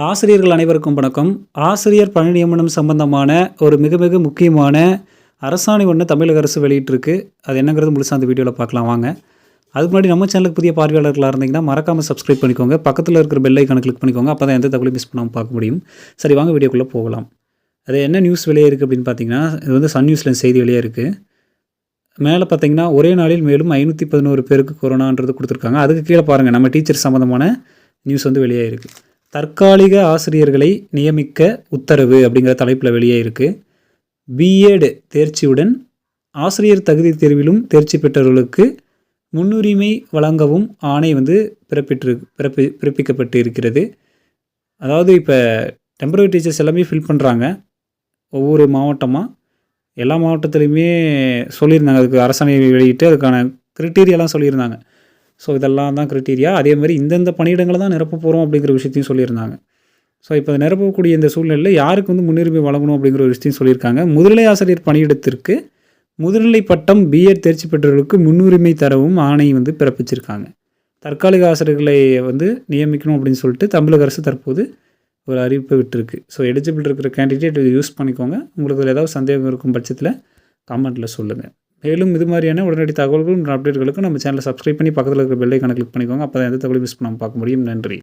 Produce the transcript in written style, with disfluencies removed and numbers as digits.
ஆசிரியர்கள் அனைவருக்கும் வணக்கம். ஆசிரியர் பணி நியமனம் சம்பந்தமான ஒரு மிக மிக முக்கியமான அரசாணை ஒன்று தமிழக அரசு வெளியிட்டிருக்கு. அது என்னங்கிறது முழுசா அந்த வீடியோவில் பார்க்கலாம் வாங்க. அதுக்கு முன்னாடி நம்ம சேனலுக்கு புதிய பார்வையாளர்களாக இருந்தீங்கன்னா மறக்காமல் சப்ஸ்கிரைப் பண்ணிக்கோங்க. பக்கத்தில் இருக்கிற பெல் ஐக்கானை கிளிக் பண்ணிக்கோங்க. அப்போ தான் எந்த தகவலையும் மிஸ் பண்ணாமல் பார்க்க முடியும். சரி வாங்க வீடியோக்குள்ளே போகலாம். அது என்ன நியூஸ் வெளியே இருக்குது அப்படின்னு பார்த்தீங்கன்னா, இது வந்து சன் நியூஸில் செய்தி வெளியே இருக்குது. மேலே பார்த்தீங்கன்னா ஒரே நாளில் மேலும் 511 பேருக்கு கொரோனான்றது கொடுத்துருக்காங்க. அதுக்கு கீழே பாருங்கள் நம்ம டீச்சர் சம்மந்தமான நியூஸ் வந்து வெளியே இருக்குது. தற்காலிக ஆசிரியர்களை நியமிக்க உத்தரவு அப்படிங்கிற தலைப்பில் வெளியே இருக்குது. பிஎட் தேர்ச்சியுடன் ஆசிரியர் தகுதி தேர்விலும் தேர்ச்சி பெற்றவர்களுக்கு முன்னுரிமை வழங்கவும் ஆணை வந்து பிறப்பிக்கப்பட்டு இருக்கிறது. அதாவது இப்போ டெம்பரரி டீச்சர்ஸ் எல்லாமே ஃபில் பண்ணுறாங்க. ஒவ்வொரு மாவட்டமாக எல்லா மாவட்டத்துலையுமே சொல்லியிருந்தாங்க. அதுக்கு அரசாணை வெளியிட்டு அதுக்கான கிரிட்டீரியாலாம் சொல்லியிருந்தாங்க. ஸோ இதெல்லாம் தான் கிரிட்டீரியா. அதே மாதிரி இந்தந்த பணியிடங்களை தான் நிரப்ப போகிறோம் அப்படிங்கிற விஷயத்தையும் சொல்லியிருந்தாங்க. ஸோ இப்போ நிரப்பக்கூடிய இந்த சூழ்நிலையில் யாருக்கு வந்து முன்னுரிமை வழங்கணும் அப்படிங்கிற ஒரு விஷயத்தையும் சொல்லியிருக்காங்க. முதுநிலை ஆசிரியர் பணியிடத்திற்கு முதுநிலை பட்டம் பிஎட் தேர்ச்சி பெற்றவர்களுக்கு முன்னுரிமை தரவும் ஆணை வந்து பிறப்பிச்சிருக்காங்க. தற்காலிக ஆசிரியர்களை வந்து நியமிக்கணும் அப்படின்னு சொல்லிட்டு தமிழக அரசு தற்போது ஒரு அறிவிப்பை விட்டுருக்கு. ஸோ எலிஜிபிள் இருக்கிற கேண்டிடேட் இதை யூஸ் பண்ணிக்கோங்க. உங்களுக்கு இதில் ஏதாவது சந்தேகம் இருக்கும் பட்சத்தில் கமெண்ட்டில் சொல்லுங்கள். மேலும் இது மாதிரியான உடனடி தகவல்களும் அப்டேட்டுகளுக்கும் நம்ம சேனலை சப்ஸ்கிரைப் பண்ணி பக்கத்தில் இருக்கிற பெல் ஐக்கானை கிளிக் பண்ணிக்கோங்க. அப்போ தான் எந்த தகவலையும் மிஸ் பண்ணாமல் பார்க்க முடியும். நன்றி.